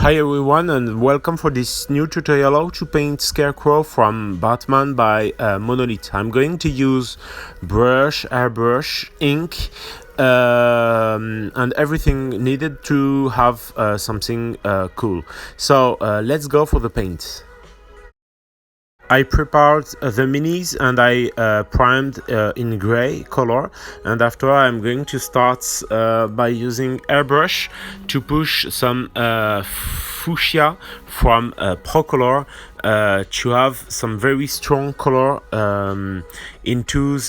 Hi everyone and welcome for this new tutorial how to paint ScareCrow from Batman by Monolith. I'm going to use brush, airbrush, ink and everything needed to have something cool. So let's go for the paint. I prepared the minis and I primed in gray color, and after I'm going to start by using airbrush to push some fuchsia from Pro Color to have some very strong color into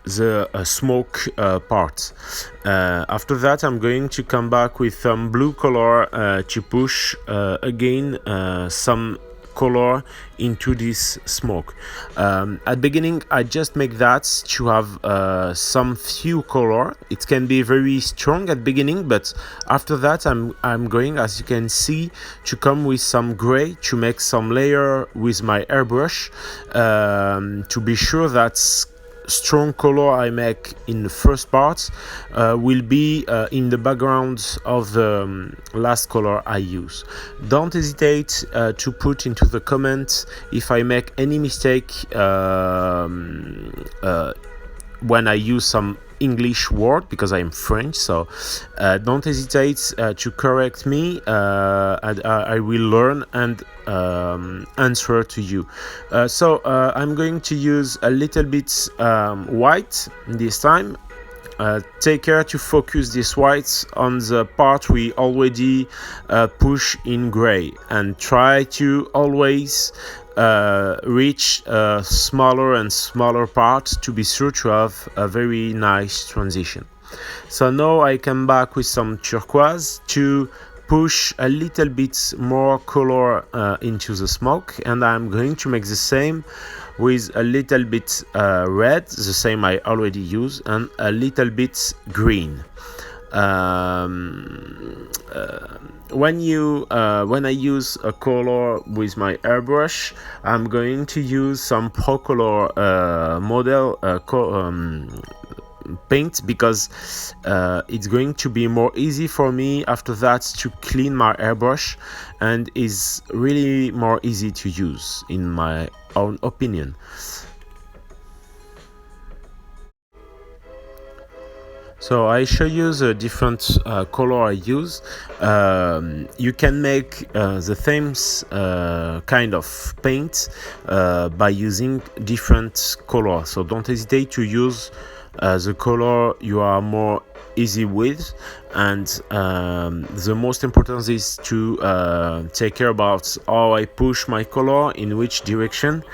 the smoke part. After that I'm going to come back with some blue color to push again some color into this smoke. At beginning I just make that to have some few color. It can be very strong at beginning, but after that I'm going, as you can see, to come with some gray to make some layer with my airbrush to be sure that strong color I make in the first part will be in the background of the last color I use. Don't hesitate to put into the comments if I make any mistake when I use some English word, because I'm French, so don't hesitate to correct me and I will learn and answer to you. So I'm going to use a little bit white this time. Take care to focus this white on the part we already push in gray, and try to always reach smaller and smaller parts to be sure to have a very nice transition. So now I come back with some turquoise to push a little bit more color into the smoke, and I'm going to make the same with a little bit red, the same I already use, and a little bit green. When I use a color with my airbrush, I'm going to use some Pro Color model paint, because it's going to be more easy for me after that to clean my airbrush, and is really more easy to use in my own opinion. So I show you the different color I use. You can make the same kind of paint by using different color. So don't hesitate to use the color you are more easy with, and the most important is to take care about how I push my color in which direction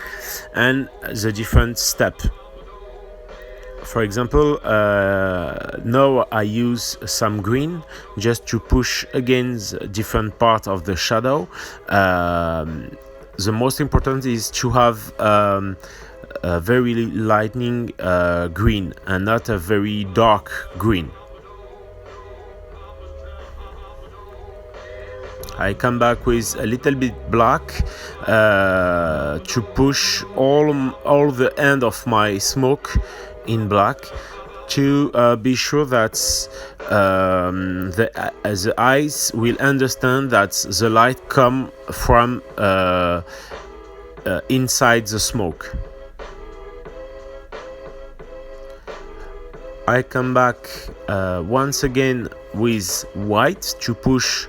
and the different step. For example, now I use some green just to push against different part of the shadow. The most important is to have a very lightning green and not a very dark green. I come back with a little bit black to push all the end of my smoke in black, to be sure that the eyes will understand that the light come from inside the smoke. I come back once again with white to push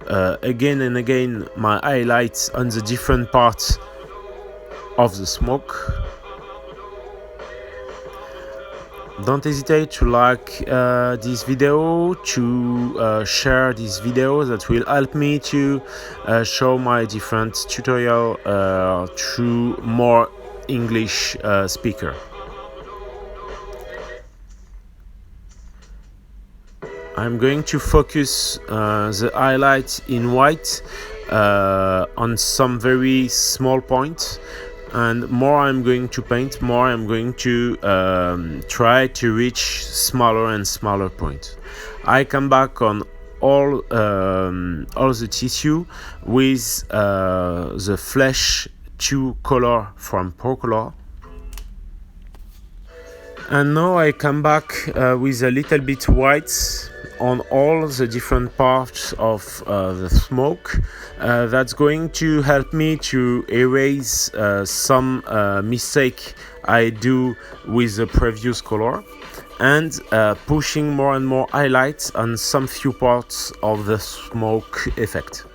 again and again my highlights on the different parts of the smoke. Don't hesitate to like this video, to share this video. That will help me to show my different tutorial to more English speaker. I'm going to focus the highlight in white on some very small points, and more I'm going to paint, more I'm going to try to reach smaller and smaller points. I come back on all the tissue with the Flesh 2 color from Pro Color. And now I come back with a little bit white on all the different parts of the smoke. That's going to help me to erase some mistake I do with the previous color, and pushing more and more highlights on some few parts of the smoke effect.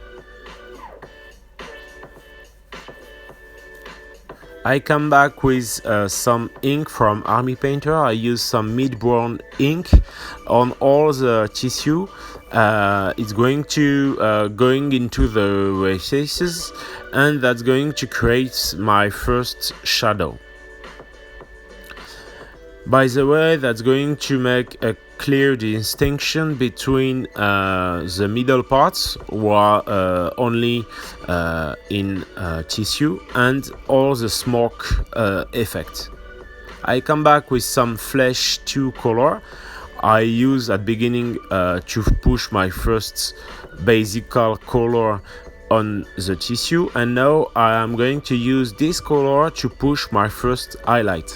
I come back with some ink from Army Painter. I use some mid-brown ink on all the tissue. It's going to going into the recesses, and that's going to create my first shadow. By the way, that's going to make a clear distinction between the middle parts, who are only in tissue, and all the smoke effect. I come back with some flesh 2 color. I use at beginning to push my first basic color on the tissue, and now I am going to use this color to push my first highlight.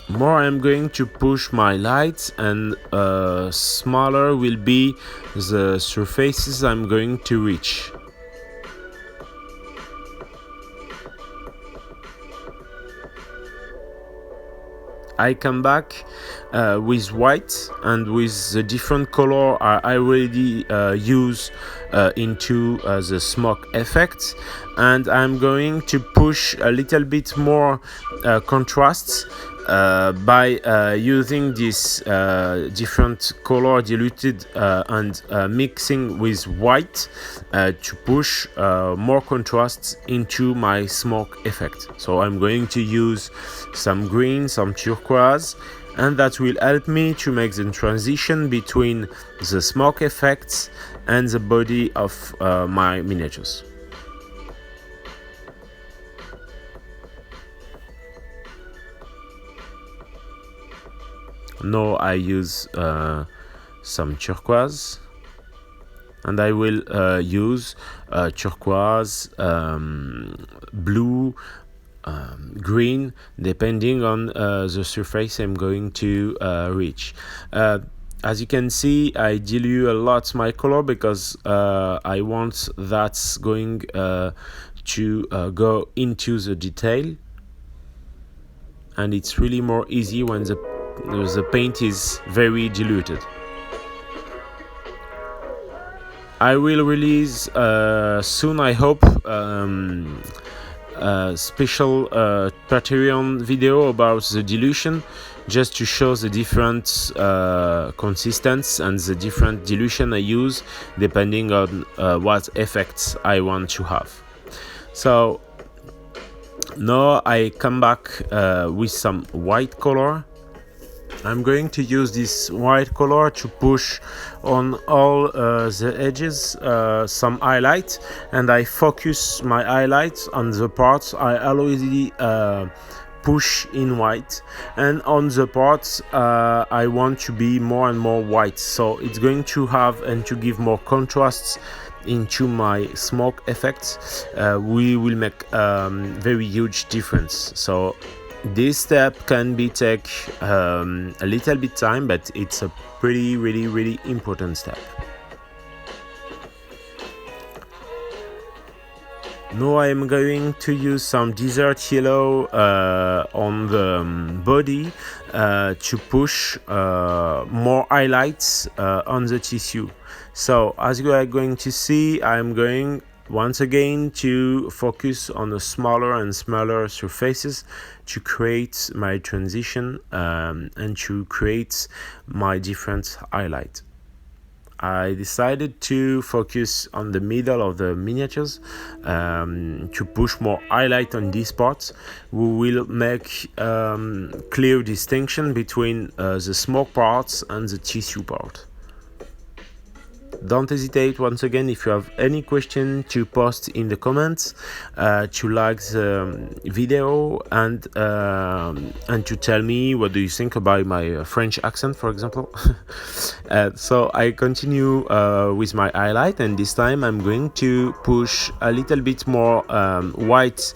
More I'm going to push my lights, and smaller will be the surfaces I'm going to reach. I come back with white and with the different color I already use into the smoke effect, and I'm going to push a little bit more contrasts by using this different color diluted and mixing with white to push more contrasts into my smoke effect. So I'm going to use some green, some turquoise, and that will help me to make the transition between the smoke effects and the body of my miniatures. Now I use some turquoise, and I will use turquoise, blue, green, depending on the surface I'm going to reach. As you can see, I dilute a lot my color because I want that's going to go into the detail, and it's really more easy when the paint is very diluted. I will release soon, I hope, a special Patreon video about the dilution, just to show the different consistency and the different dilution I use depending on what effects I want to have. So now I come back with some white color. I'm going to use this white color to push on all the edges some highlight, and I focus my highlights on the parts I already push in white, and on the parts I want to be more and more white, so it's going to have and to give more contrasts into my smoke effects. We will make very huge difference. So this step can be take a little bit time, but it's a really important step. Now I am going to use some desert yellow on the body to push more highlights on the tissue. So as you are going to see, I'm going once again to focus on the smaller and smaller surfaces to create my transition and to create my different highlight. I decided to focus on the middle of the miniatures to push more highlight on these parts. We will make clear distinction between the smoke parts and the tissue part. don't hesitate once again if you have any question to post in the comments, to like the video, and to tell me what do you think about my French accent, for example. So I continue with my highlight, and this time I'm going to push a little bit more white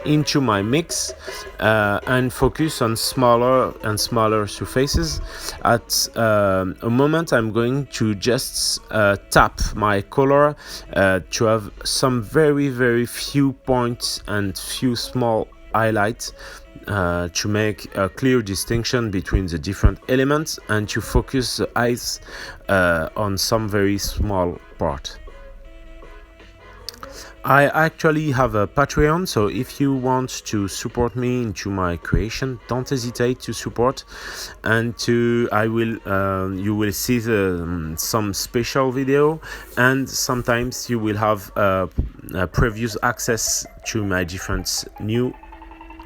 into my mix, and focus on smaller and smaller surfaces. At a moment I'm going to just tap my color to have some very few points and few small highlights, to make a clear distinction between the different elements, and to focus the eyes on some very small part. I actually have a Patreon, so if you want to support me into my creation, don't hesitate to support, and you will see some special video, and sometimes you will have previous access to my different new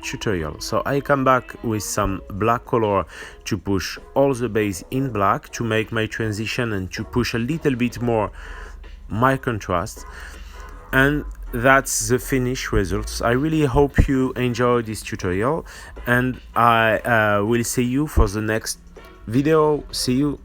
tutorial. So I come back with some black color to push all the base in black, to make my transition and to push a little bit more my contrast. And that's the finished results. I really hope you enjoy this tutorial, and I will see you for the next video. See you.